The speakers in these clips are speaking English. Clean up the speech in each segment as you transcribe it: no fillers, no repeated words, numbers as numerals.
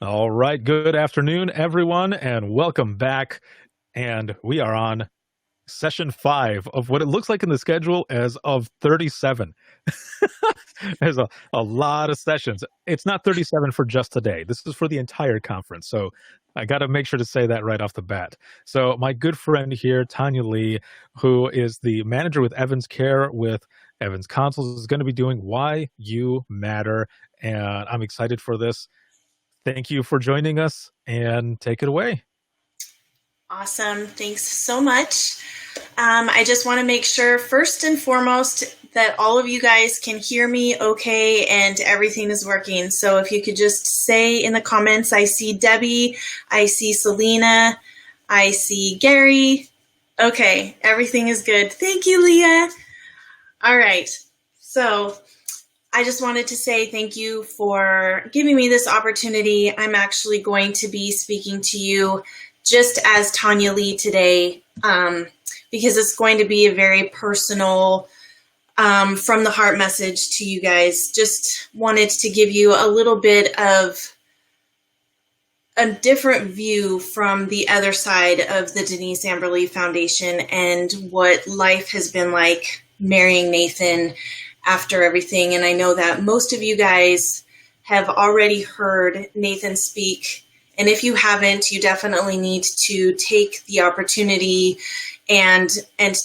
All right. Good afternoon, everyone, and welcome back. And we are on session 5 of what it looks like in the schedule as of 37. There's a lot of sessions. It's not 37 for just today. This is for the entire conference. So I got to make sure to say that right off the bat. So my good friend here, Tanya Lee, who is the manager with Evans Care with Evans Consuls, is going to be doing Why You Matter. And I'm excited for this. Thank you for joining us and take it away. Awesome. Thanks so much. I just want to make sure, first and foremost, that all of you guys can hear me okay and everything is working. So if you could just say in the comments, I see Debbie, I see Selena, I see Gary. Okay, everything is good. Thank you, Leah. All right. So I just wanted to say thank you for giving me this opportunity. I'm actually going to be speaking to you just as Tanya Lee today, because it's going to be a very personal, from the heart message to you guys. Just wanted to give you a little bit of a different view from the other side of the Denise Amber Lee Foundation and what life has been like marrying Nathan after everything. And I know that most of you guys have already heard Nathan speak. And if you haven't, you definitely need to take the opportunity and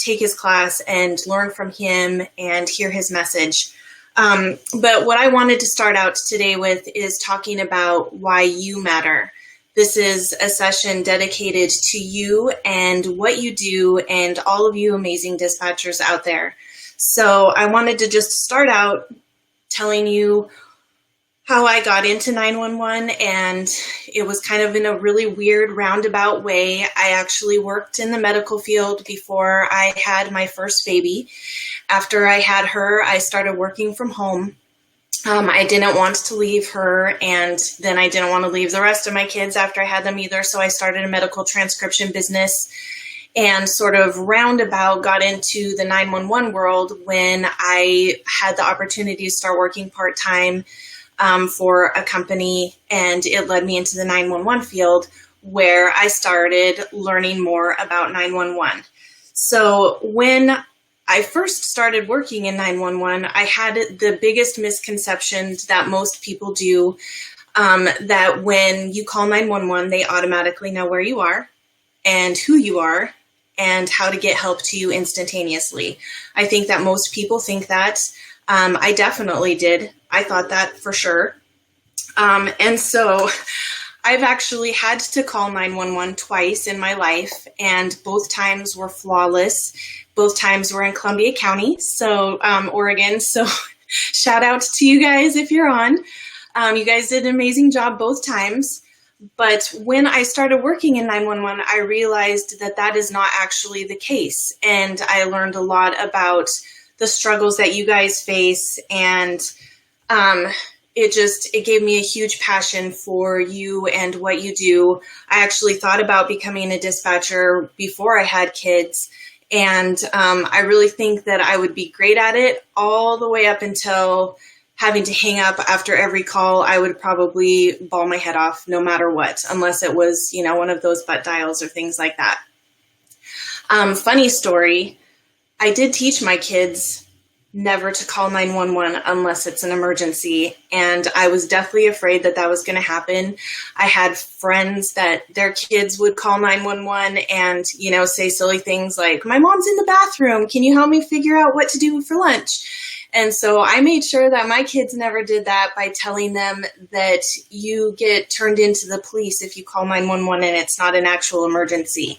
take his class and learn from him and hear his message. But what I wanted to start out today with is talking about why you matter. This is a session dedicated to you and what you do and all of you amazing dispatchers out there. So I wanted to just start out telling you how I got into 911, and it was kind of in a really weird roundabout way. I actually worked in the medical field before I had my first baby. After I had her, I started working from home. I didn't want to leave her, and then I didn't want to leave the rest of my kids after I had them either, so I started a medical transcription business and sort of roundabout got into the 911 world when I had the opportunity to start working part-time for a company, and it led me into the 911 field where I started learning more about 911. So when I first started working in 911, I had the biggest misconception that most people do, that when you call 911, they automatically know where you are and who you are and how to get help to you instantaneously. I think that most people think that. I definitely did. I thought that for sure. And so I've actually had to call 911 twice in my life, and both times were flawless. Both times were in Columbia County, so Oregon. So shout out to you guys if you're on. You guys did an amazing job both times. But when I started working in 911, I realized that that is not actually the case. And I learned a lot about the struggles that you guys face. And it gave me a huge passion for you and what you do. I actually thought about becoming a dispatcher before I had kids. And I really think that I would be great at it all the way up until having to hang up after every call. I would probably bawl my head off no matter what, unless it was, one of those butt dials or things like that. Funny story, I did teach my kids never to call 911 unless it's an emergency. And I was deathly afraid that that was going to happen. I had friends that their kids would call 911 and, say silly things like, my mom's in the bathroom. Can you help me figure out what to do for lunch? And so I made sure that my kids never did that by telling them that you get turned into the police if you call 911 and it's not an actual emergency.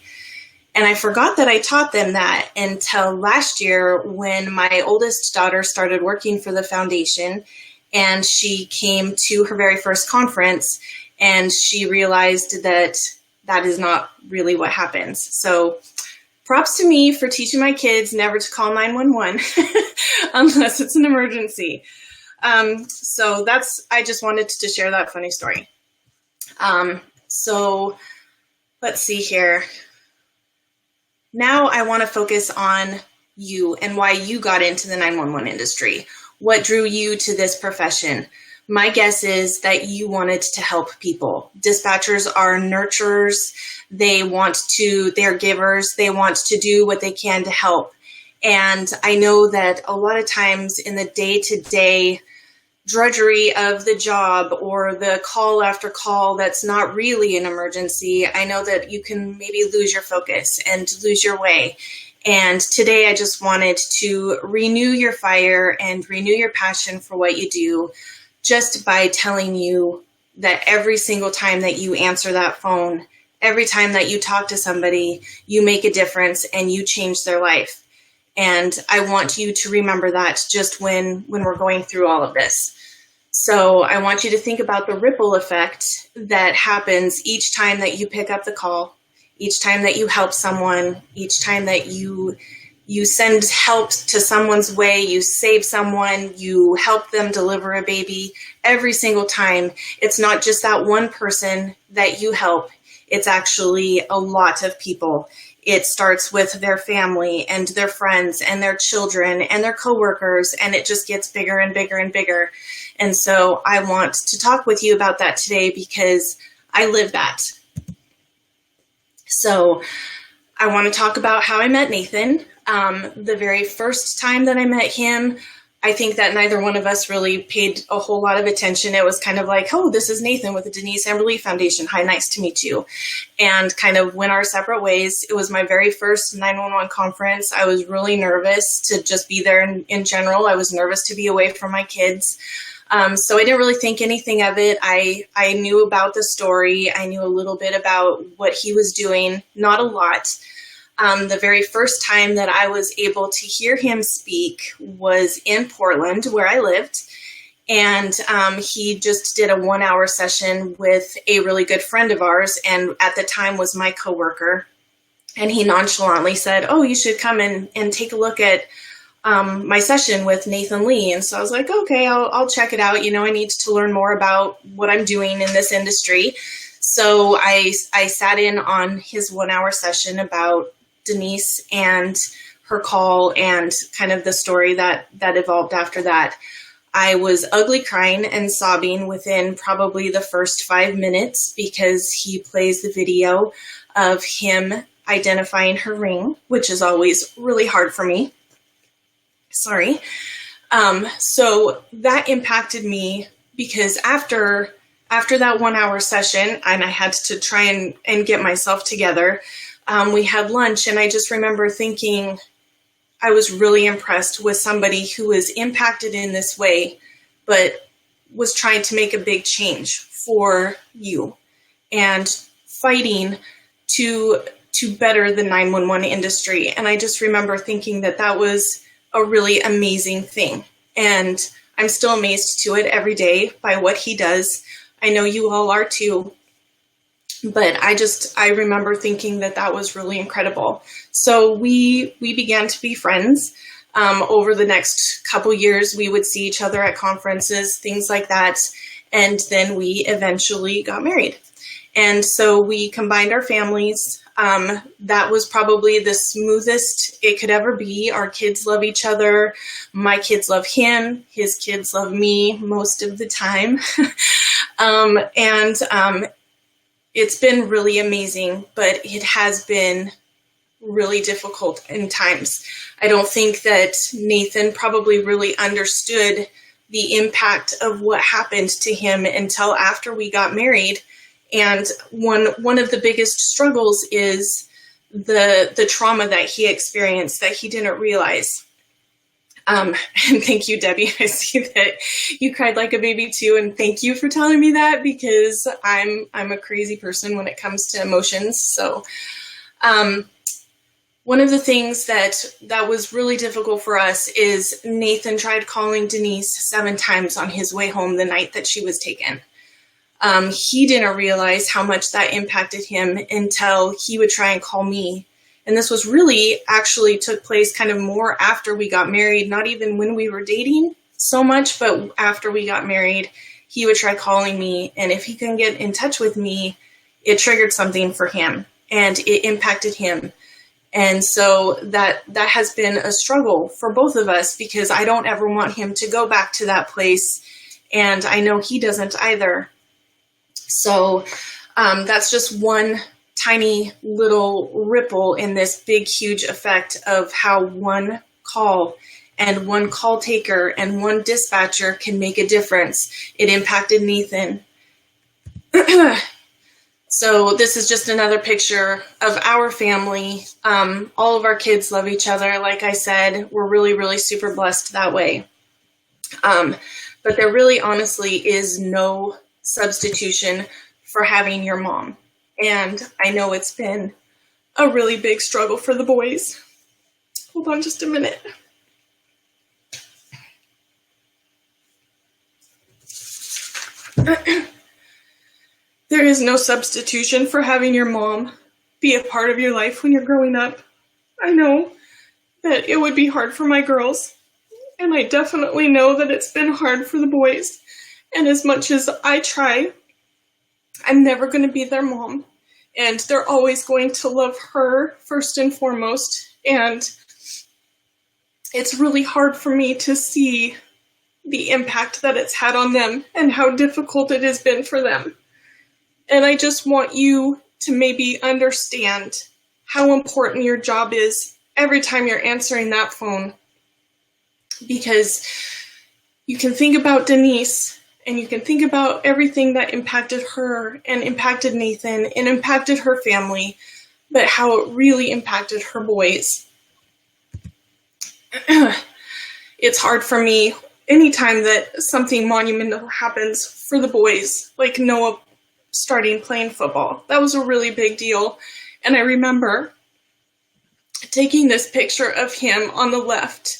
And I forgot that I taught them that until last year when my oldest daughter started working for the foundation, and she came to her very first conference and she realized that that is not really what happens. So props to me for teaching my kids never to call 911 unless it's an emergency. So I just wanted to share that funny story. So let's see here. Now I want to focus on you and why you got into the 911 industry. What drew you to this profession? my guess is that you wanted to help people. Dispatchers are nurturers. They're givers. They want to do what they can to help. And I know that a lot of times in the day-to-day drudgery of the job or the call after call that's not really an emergency, I know that you can maybe lose your focus and lose your way. And today I just wanted to renew your fire and renew your passion for what you do, just by telling you that every single time that you answer that phone, every time that you talk to somebody, you make a difference and you change their life. And I want you to remember that just when we're going through all of this. So I want you to think about the ripple effect that happens each time that you pick up the call, each time that you help someone, each time that you send help to someone's way, you save someone, you help them deliver a baby. Every single time, it's not just that one person that you help. It's actually a lot of people. It starts with their family and their friends and their children and their coworkers, and it just gets bigger and bigger and bigger. And so I want to talk with you about that today because I live that. So I want to talk about how I met Nathan. The very first time that I met him, I think that neither one of us really paid a whole lot of attention. It was kind of like, oh, this is Nathan with the Denise Amber Lee Foundation. Hi, nice to meet you. And kind of went our separate ways. It was my very first 911 conference. I was really nervous to just be there in general. I was nervous to be away from my kids. So I didn't really think anything of it. I knew about the story. I knew a little bit about what he was doing, not a lot. The very first time that I was able to hear him speak was in Portland, where I lived. And he just did a 1-hour session with a really good friend of ours, and at the time was my coworker. And he nonchalantly said, oh, you should come and take a look at my session with Nathan Lee. And so I was like, okay, I'll check it out. You know, I need to learn more about what I'm doing in this industry. So I sat in on his 1-hour session about Denise and her call and kind of the story that evolved after that. I was ugly crying and sobbing within probably the first 5 minutes because he plays the video of him identifying her ring, which is always really hard for me. Sorry. So that impacted me because after that 1-hour session, and I had to try and get myself together, we had lunch, and I just remember thinking I was really impressed with somebody who was impacted in this way, but was trying to make a big change for you and fighting to better the 911 industry. And I just remember thinking that was a really amazing thing. And I'm still amazed to it every day by what he does. I know you all are too. But I remember thinking that was really incredible. So we began to be friends. Over the next couple years, we would see each other at conferences, things like that. And then we eventually got married. And so we combined our families. That was probably the smoothest it could ever be. Our kids love each other. My kids love him. His kids love me most of the time. It's been really amazing, but it has been really difficult in times. I don't think that Nathan probably really understood the impact of what happened to him until after we got married. And one of the biggest struggles is the trauma that he experienced that he didn't realize. And thank you, Debbie. I see that you cried like a baby too. And thank you for telling me that because I'm a crazy person when it comes to emotions. So, one of the things that was really difficult for us is Nathan tried calling Denise 7 times on his way home the night that she was taken. He didn't realize how much that impacted him until he would try and call me. And this was really actually took place kind of more after we got married, not even when we were dating so much, but after we got married, he would try calling me. And if he couldn't get in touch with me, it triggered something for him and it impacted him. And so that has been a struggle for both of us because I don't ever want him to go back to that place and I know he doesn't either. So that's just one tiny little ripple in this big, huge effect of how one call and one call taker and one dispatcher can make a difference. It impacted Nathan. So this is just another picture of our family. All of our kids love each other. Like I said, we're really, really super blessed that way. But there really honestly is no substitution for having your mom. And I know it's been a really big struggle for the boys. Hold on just a minute. There is no substitution for having your mom be a part of your life when you're growing up. I know that it would be hard for my girls, and I definitely know that it's been hard for the boys. And as much as I try, I'm never going to be their mom, and they're always going to love her first and foremost. And it's really hard for me to see the impact that it's had on them and how difficult it has been for them. And I just want you to maybe understand how important your job is every time you're answering that phone. Because you can think about Denise, and you can think about everything that impacted her and impacted Nathan and impacted her family, but how it really impacted her boys. It's hard for me anytime that something monumental happens for the boys, like Noah starting playing football. That was a really big deal. And I remember taking this picture of him on the left.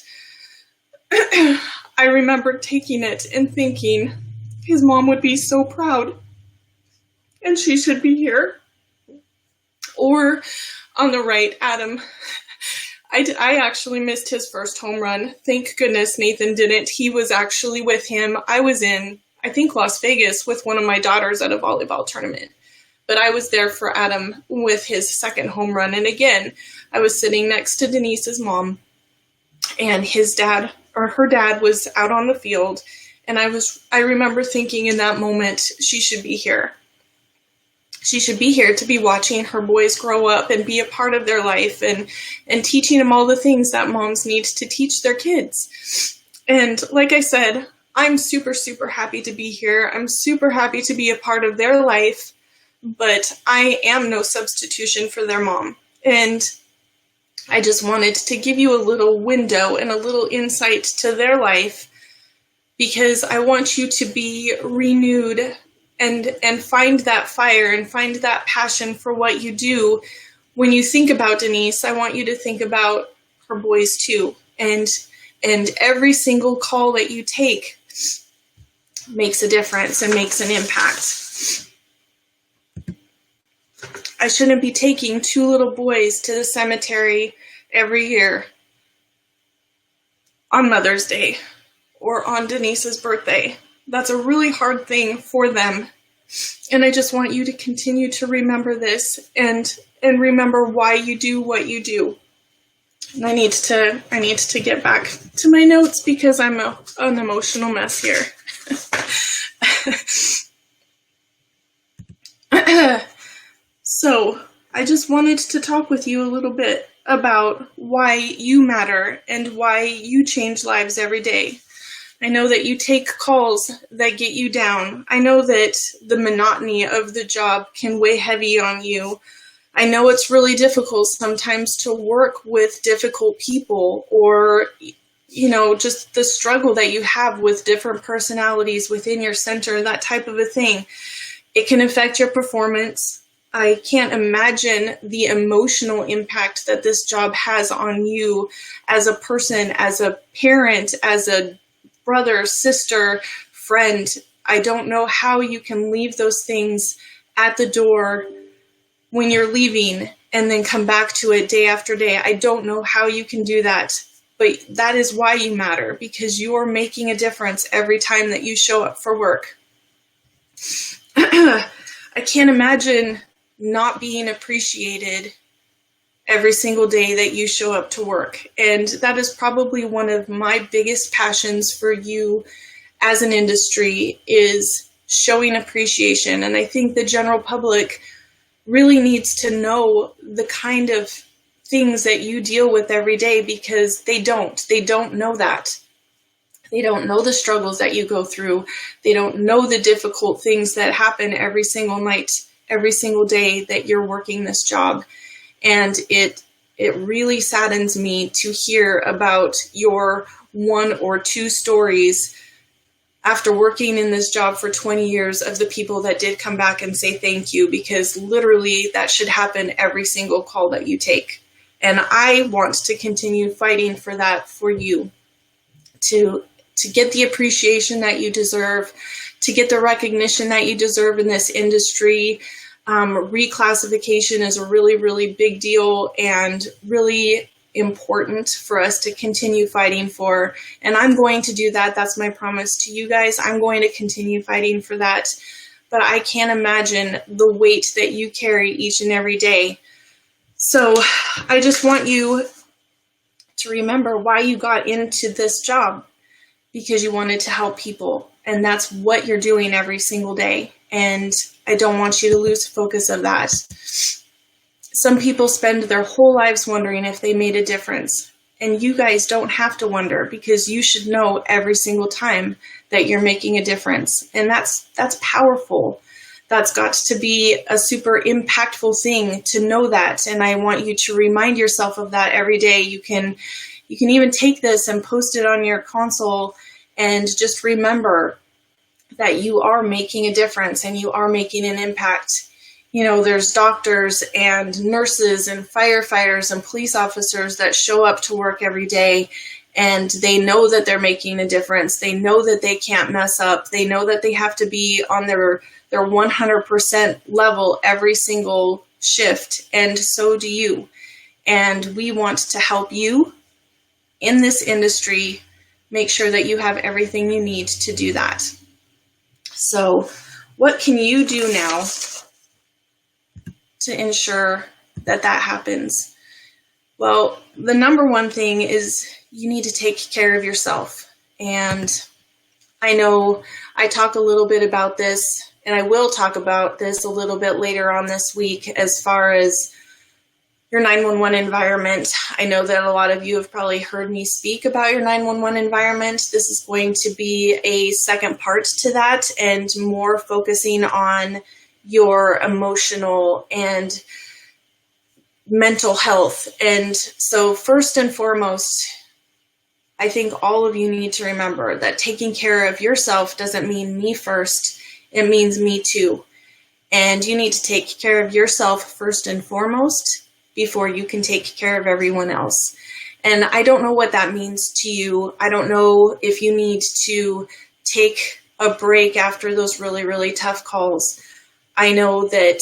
I remember taking it and thinking his mom would be so proud and she should be here. Or on the right, Adam. I actually missed his first home run. Thank goodness Nathan didn't. He was actually with him. I was in, I think, Las Vegas with one of my daughters at a volleyball tournament. But I was there for Adam with his second home run. And again, I was sitting next to Denise's mom, and his dad, or her dad, was out on the field. And I remember thinking in that moment, she should be here. She should be here to be watching her boys grow up and be a part of their life and teaching them all the things that moms need to teach their kids. And like I said, I'm super, super happy to be here. I'm super happy to be a part of their life, but I am no substitution for their mom. And I just wanted to give you a little window and a little insight to their life, because I want you to be renewed and find that fire and find that passion for what you do. When you think about Denise, I want you to think about her boys too. And every single call that you take makes a difference and makes an impact. I shouldn't be taking two little boys to the cemetery every year on Mother's Day or on Denise's birthday. That's a really hard thing for them. And I just want you to continue to remember this and remember why you do what you do. And I need to get back to my notes because I'm an emotional mess here. So I just wanted to talk with you a little bit about why you matter and why you change lives every day. I know that you take calls that get you down. I know that the monotony of the job can weigh heavy on you. I know it's really difficult sometimes to work with difficult people, or, you know, just the struggle that you have with different personalities within your center, that type of a thing. It can affect your performance. I can't imagine the emotional impact that this job has on you as a person, as a parent, as a brother, sister, friend. I don't know how you can leave those things at the door when you're leaving and then come back to it day after day. I don't know how you can do that, but that is why you matter, because you're making a difference every time that you show up for work. I can't imagine not being appreciated every single day that you show up to work. And that is probably one of my biggest passions for you as an industry is showing appreciation. And I think the general public really needs to know the kind of things that you deal with every day, because they don't know that. They don't know the struggles that you go through. They don't know the difficult things that happen every single night, every single day that you're working this job. And it really saddens me to hear about your 1 or 2 stories after working in this job for 20 years of the people that did come back and say thank you, because literally that should happen every single call that you take. And I want to continue fighting for that for you, to get the appreciation that you deserve, to get the recognition that you deserve in this industry. Reclassification is a really, really big deal and really important for us to continue fighting for. And I'm going to do that. That's my promise to you guys. I'm going to continue fighting for that. But I can't imagine the weight that you carry each and every day. So I just want you to remember why you got into this job, because you wanted to help people. And that's what you're doing every single day. And I don't want you to lose focus of that. Some people spend their whole lives wondering if they made a difference. And you guys don't have to wonder, because you should know every single time that you're making a difference. And that's powerful. That's got to be a super impactful thing to know that. And I want you to remind yourself of that every day. You can even take this and post it on your console and just remember that you are making a difference and you are making an impact. You know, there's doctors and nurses and firefighters and police officers that show up to work every day, and they know that they're making a difference. They know that they can't mess up. They know that they have to be on their 100% level every single shift, and so do you. And we want to help you in this industry make sure that you have everything you need to do that. So what can you do now to ensure that that happens? Well, the number one thing is you need to take care of yourself. And I know I talk a little bit about this, and I will talk about this a little bit later on this week as far as your 911 environment. I know that a lot of you have probably heard me speak about your 911 environment. This is going to be a second part to that, and more focusing on your emotional and mental health. And so first and foremost, I think all of you need to remember that taking care of yourself doesn't mean me first. It means me too. And you need to take care of yourself first and foremost before you can take care of everyone else. And I don't know what that means to you. I don't know if you need to take a break after those really, really tough calls. I know that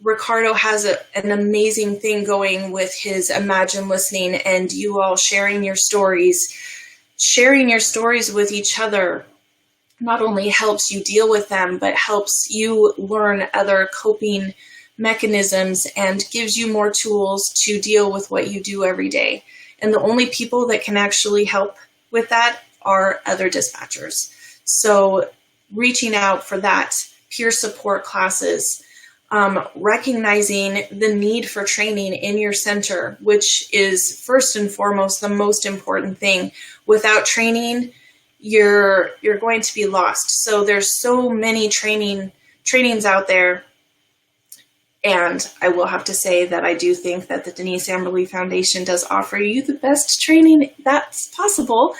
Ricardo has an amazing thing going with his Imagine Listening, and you all sharing your stories with each other not only helps you deal with them, but helps you learn other coping mechanisms and gives you more tools to deal with what you do every day. And the only people that can actually help with that are other dispatchers. So reaching out for that, peer support classes, recognizing the need for training in your center, which is first and foremost the most important thing. Without training, you're going to be lost. So there's so many trainings out there. And I will have to say that I do think that the Denise Amber Lee Foundation does offer you the best training that's possible.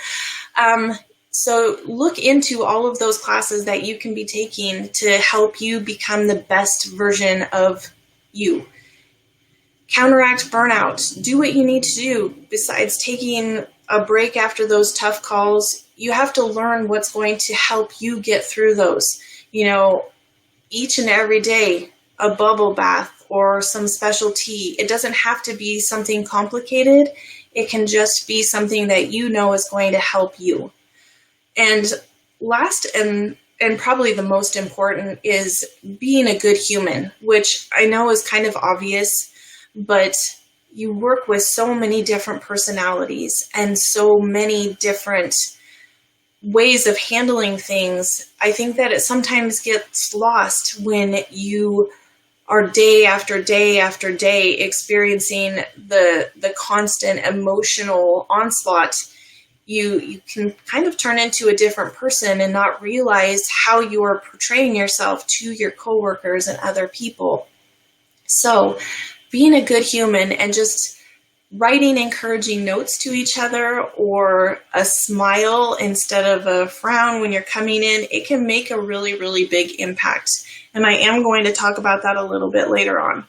So look into all of those classes that you can be taking to help you become the best version of you. Counteract burnout. Do what you need to do. Besides taking a break after those tough calls, you have to learn what's going to help you get through those. You know, each and every day, a bubble bath or some special tea. It doesn't have to be something complicated. It can just be something that you know is going to help you. And last and probably the most important is being a good human, which I know is kind of obvious, but you work with so many different personalities and so many different ways of handling things, I think that it sometimes gets lost when you are day after day after day experiencing the constant emotional onslaught. You can kind of turn into a different person and not realize how you are portraying yourself to your coworkers and other people. So being a good human and just writing encouraging notes to each other, or a smile instead of a frown when you're coming in, it can make a really, really big impact. And I am going to talk about that a little bit later on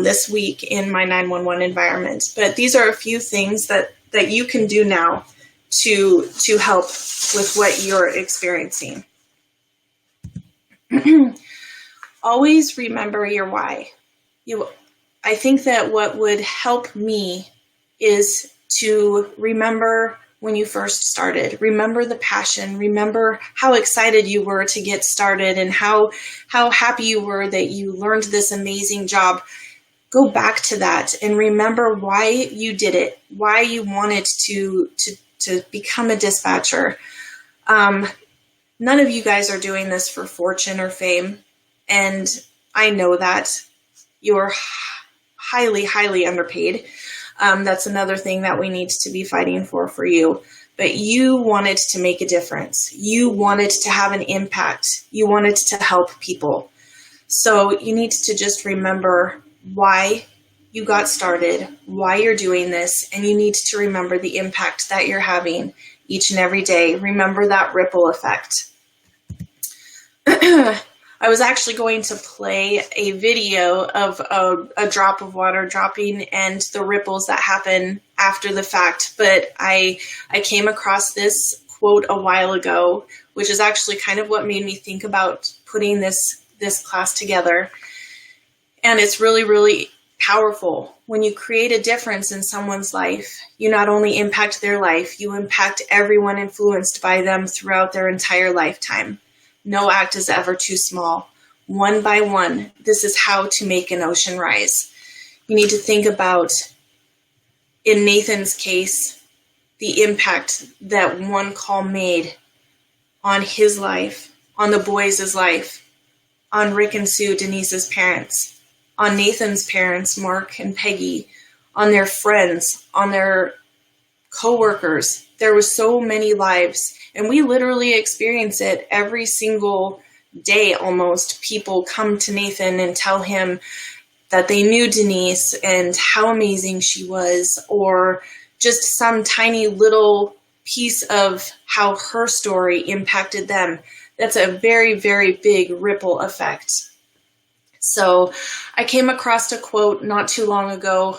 this week in my 911 environment. But these are a few things that you can do now to help with what you're experiencing. Always remember your why. I think that what would help me is to remember when you first started. Remember the passion. Remember how excited you were to get started and how happy you were that you learned this amazing job. Go back to that and remember why you did it, why you wanted to become a dispatcher. None of you guys are doing this for fortune or fame, and I know that. You're highly, highly underpaid. That's another thing that we need to be fighting for you. But you wanted to make a difference. You wanted to have an impact. You wanted to help people. So you need to just remember why you got started, why you're doing this, and you need to remember the impact that you're having each and every day. Remember that ripple effect. I was actually going to play a video of a drop of water dropping and the ripples that happen after the fact, but I came across this quote a while ago, which is actually kind of what made me think about putting this class together. And it's really, really powerful. When you create a difference in someone's life, you not only impact their life, you impact everyone influenced by them throughout their entire lifetime. No act is ever too small. One by one, this is how to make an ocean rise. You need to think about, in Nathan's case, the impact that one call made on his life, on the boys' life, on Rick and Sue, Denise's parents, on Nathan's parents, Mark and Peggy, on their friends, on their co-workers. There were so many lives, and we literally experience it every single day almost. People come to Nathan and tell him that they knew Denise and how amazing she was, or just some tiny little piece of how her story impacted them. That's a very, very big ripple effect. So I came across a quote not too long ago.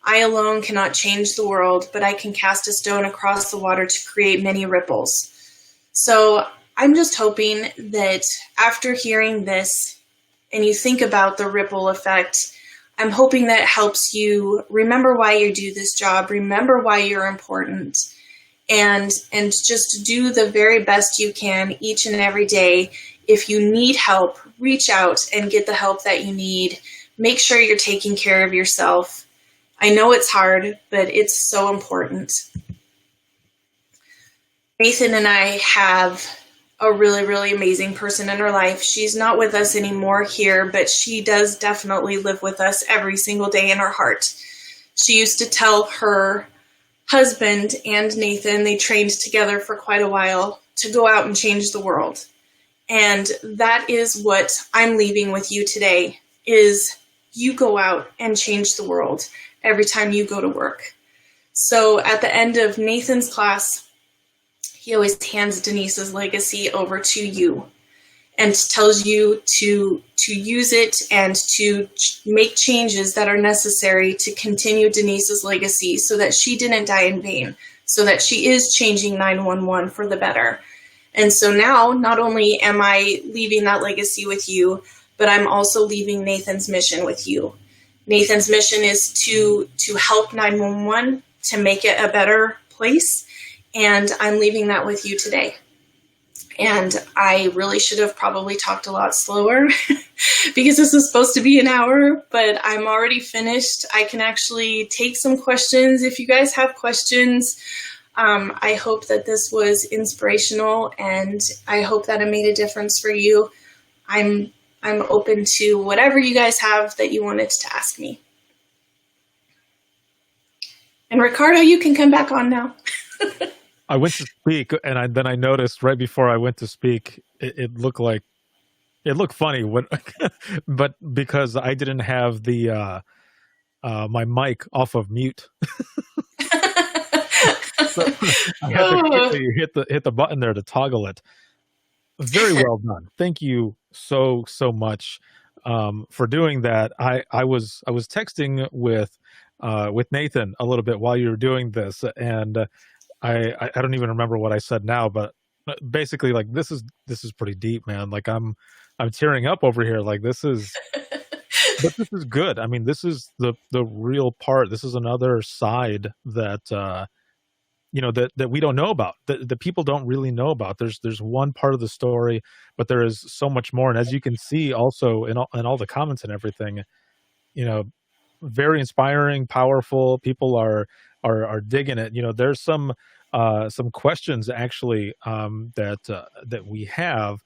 I alone cannot change the world, but I can cast a stone across the water to create many ripples. So I'm just hoping that after hearing this and you think about the ripple effect, I'm hoping that helps you remember why you do this job, remember why you're important, and just do the very best you can each and every day. If you need help, reach out and get the help that you need. Make sure you're taking care of yourself. I know it's hard, but it's so important. Nathan and I have a really, really amazing person in our life. She's not with us anymore here, but she does definitely live with us every single day in our heart. She used to tell her husband and Nathan, they trained together for quite a while, to go out and change the world. And that is what I'm leaving with you today, is you go out and change the world every time you go to work. So at the end of Nathan's class, he always hands Denise's legacy over to you and tells you to use it and to make changes that are necessary to continue Denise's legacy so that she didn't die in vain, so that she is changing 911 for the better. And so now, not only am I leaving that legacy with you, but I'm also leaving Nathan's mission with you. Nathan's mission is to help 911, to make it a better place. And I'm leaving that with you today. And I really should have probably talked a lot slower because this is supposed to be an hour, but I'm already finished. I can actually take some questions if you guys have questions. I hope that this was inspirational, and I hope that it made a difference for you. I'm I'm open to whatever you guys have that you wanted to ask me. And Ricardo, you can come back on now. I went to speak, and then I noticed right before I went to speak, it looked like it looked funny when, but because I didn't have the my mic off of mute, so I had to Oh. quickly hit the button there to toggle it. Very well done. Thank you so much for doing that. I was texting with Nathan a little bit while you were doing this, and I don't even remember what I said now, but basically, like, this is pretty deep, man. Like, I'm tearing up over here. Like, but this is good. I mean, this is the real part. This is another side that that we don't know about, that people don't really know about. There's one part of the story, but there is so much more. And as you can see also in all the comments and everything, you know very inspiring, powerful. People are digging it. There's some questions actually, that we have,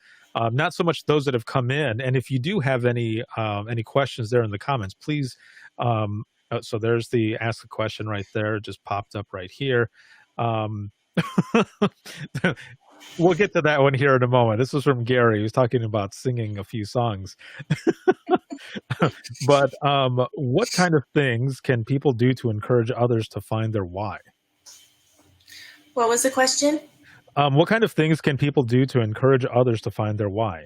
not so much those that have come in. And if you do have any questions there in the comments, please, so there's the ask a question right there, just popped up right here. um we'll get to that one here in a moment. This was from Gary, who's talking about singing a few songs. But what kind of things can people do to encourage others to find their why? What was the question? What kind of things can people do to encourage others to find their why?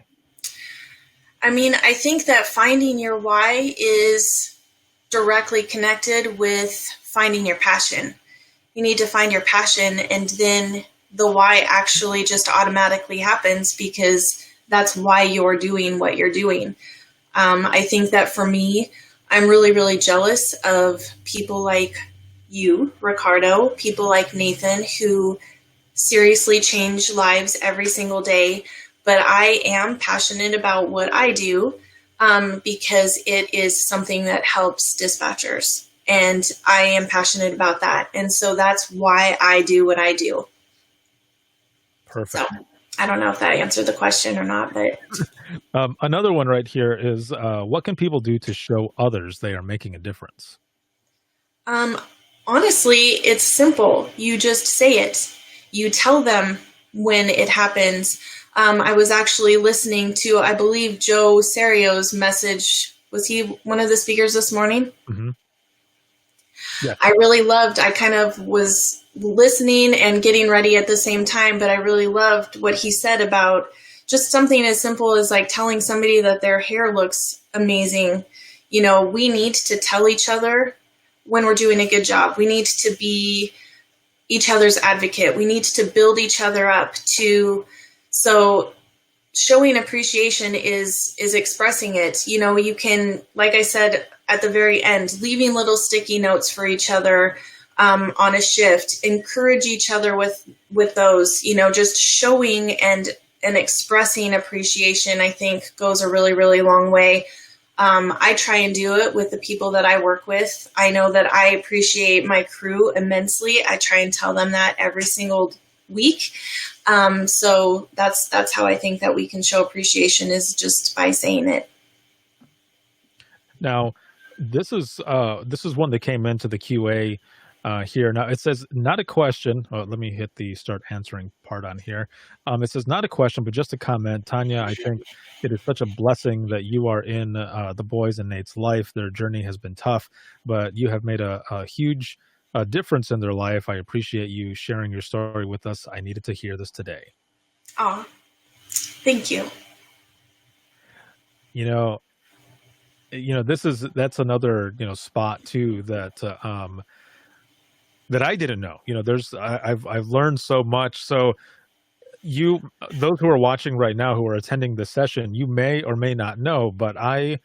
I mean, I think that finding your why is directly connected with finding your passion. You need to find your passion, and then the why actually just automatically happens because that's why you're doing what you're doing. I think that for me, I'm really, really jealous of people like you, Ricardo, people like Nathan, who seriously change lives every single day. But I am passionate about what I do, because it is something that helps dispatchers. And I am passionate about that. And so that's why I do what I do. Perfect. So I don't know if that answered the question or not, but Another one right here is, what can people do to show others they are making a difference? um, honestly, it's simple. You just say it. You tell them when it happens. I was actually listening to, I believe, Joe Serio's message. Was he one of the speakers this morning? Hmm. Yeah. I kind of was listening and getting ready at the same time, but I really loved what he said about just something as simple as like telling somebody that their hair looks amazing. We need to tell each other when we're doing a good job. We need to be each other's advocate. We need to build each other up so showing appreciation is expressing it. You can, like I said at the very end, leaving little sticky notes for each other on a shift. Encourage each other with those. Just showing and expressing appreciation, I think, goes a really, really long way. I try and do it with the people that I work with. I know that I appreciate my crew immensely. I try and tell them that every single week. So that's how I think that we can show appreciation, is just by saying it. Now, this is one that came into the QA here. Now it says, not a question. Oh, let me hit the start answering part on here. It says, not a question, but just a comment. Tanya, I think it is such a blessing that you are in the boys and Nate's life. Their journey has been tough, but you have made a huge difference in their life. I appreciate you sharing your story with us. I needed to hear this today. Oh, thank you. You know, that's another spot too that that I didn't know. I've learned so much. So those who are watching right now, who are attending the session, you may or may not know, but I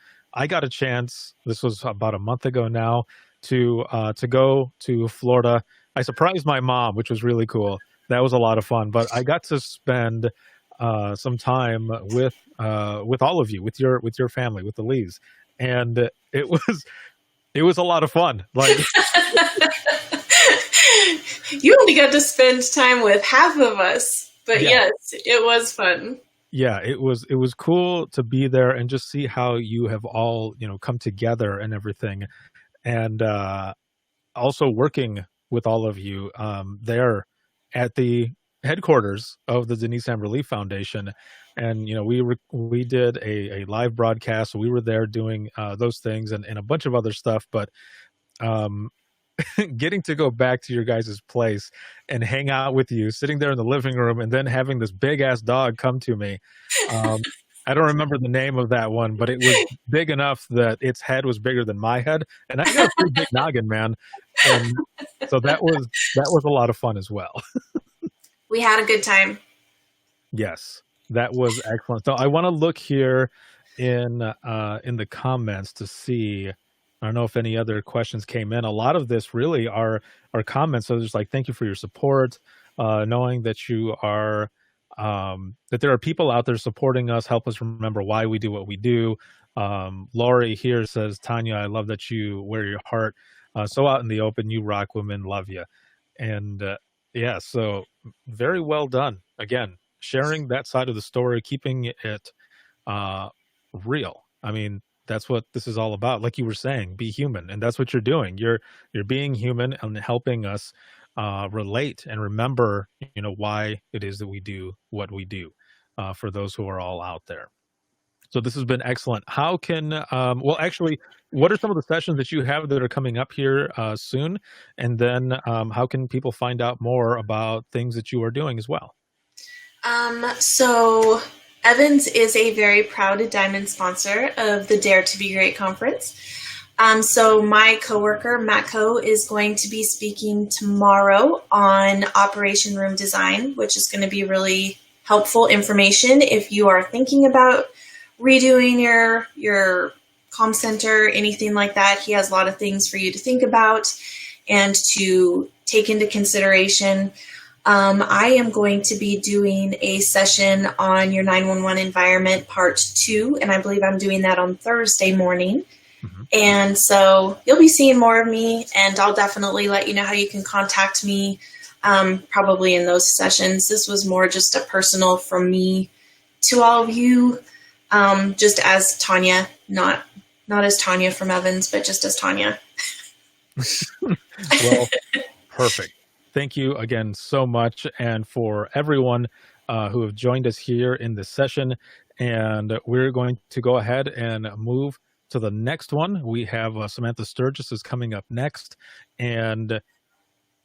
got a chance. This was about a month ago now, to go to Florida. I surprised my mom, which was really cool. That was a lot of fun. But I got to spend some time with all of you, with your family, with the Lees, and it was a lot of fun. Like, You only got to spend time with half of us, but Yeah. yes, it was fun. Yeah, it was cool to be there and just see how you have all, come together and everything. And also working with all of you there at the headquarters of the Denise Amber Lee Foundation. And we did a live broadcast. So we were there doing those things and a bunch of other stuff. But um, getting to go back to your guys' place and hang out with you, sitting there in the living room, and then having this big ass dog come to me. Um, I don't remember the name of that one, but it was big enough that its head was bigger than my head, and I got a pretty big noggin, man. And so that was a lot of fun as well. We had a good time. Yes, that was excellent. So I want to look here in the comments to see. I don't know if any other questions came in. A lot of this really are comments. So just like, thank you for your support, knowing that you are that there are people out there supporting us, help us remember why we do what we do. Laurie here says, Tanya, I love that you wear your heart so out in the open. You rock, women, love you. And yeah, so very well done. Again, sharing that side of the story, keeping it real. I mean, that's what this is all about. Like you were saying, be human, and that's what you're doing. You're being human and helping us relate and remember, why it is that we do what we do. For those who are all out there. So this has been excellent. How can well, actually, what are some of the sessions that you have that are coming up here soon? And then how can people find out more about things that you are doing as well? So Evans is a very proud Diamond sponsor of the Dare to Be Great conference. So my coworker, Matco, is going to be speaking tomorrow on Operation Room Design, which is going to be really helpful information if you are thinking about redoing your comm center, anything like that. He has a lot of things for you to think about and to take into consideration. I am going to be doing a session on your 911 environment part 2, and I believe I'm doing that on Thursday morning. Mm-hmm. And so you'll be seeing more of me, and I'll definitely let you know how you can contact me probably in those sessions. This was more just a personal from me to all of you, just as Tanya, not as Tanya from Evans, but just as Tanya. Well, perfect. Thank you again so much, and for everyone who have joined us here in this session. And we're going to go ahead and move to the next one. We have Samantha Sturgis is coming up next, and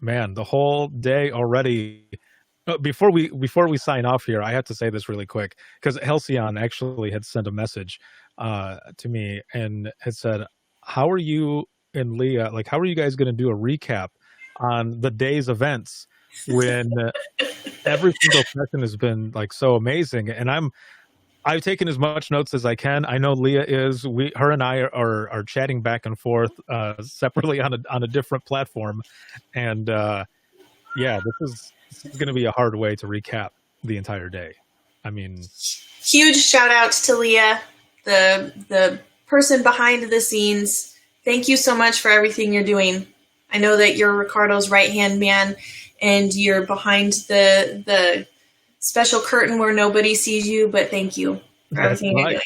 man, the whole day already. Before we sign off here, I have to say this really quick because Halcyon actually had sent a message to me and had said, "How are you and Leah? Like, how are you guys going to do a recap on the day's events when every single session has been like so amazing?" And I've taken as much notes as I can. I know Leah is. Her and I are chatting back and forth separately on a different platform, and yeah, this is going to be a hard way to recap the entire day. I mean, huge shout out to Leah, the person behind the scenes. Thank you so much for everything you're doing. I know that you're Ricardo's right-hand man, and you're behind the special curtain where nobody sees you, but thank you for everything you're doing.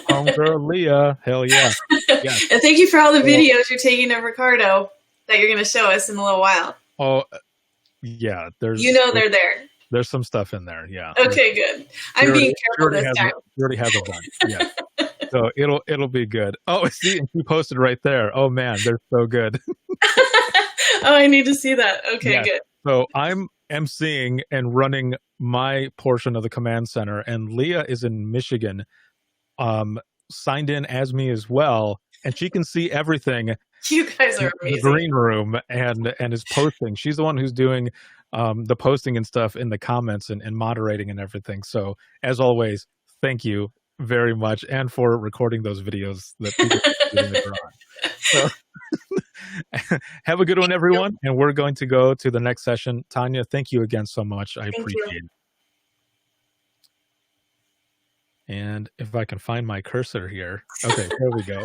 Homegirl Leah, hell yeah. Yeah. And thank you for all the videos you're taking of Ricardo that you're going to show us in a little while. Oh, yeah. They're there. There's some stuff in there, yeah. Okay, good. I'm being careful this time. You already have a bunch, yeah. So it'll be good. Oh, see, and she posted right there. Oh man, they're so good. Oh, I need to see that. Okay, yeah. Good. So I'm emceeing and running my portion of the command center, and Leah is in Michigan, signed in as me as well, and she can see everything. You guys are amazing. The green room and is posting. She's the one who's doing the posting and stuff in the comments and moderating and everything. So as always, thank you very much, and for recording those videos that people are doing later on. So have a good one, everyone. And we're going to go to the next session. Tanya, thank you again so much. I appreciate it. And if I can find my cursor here. Okay, there we go.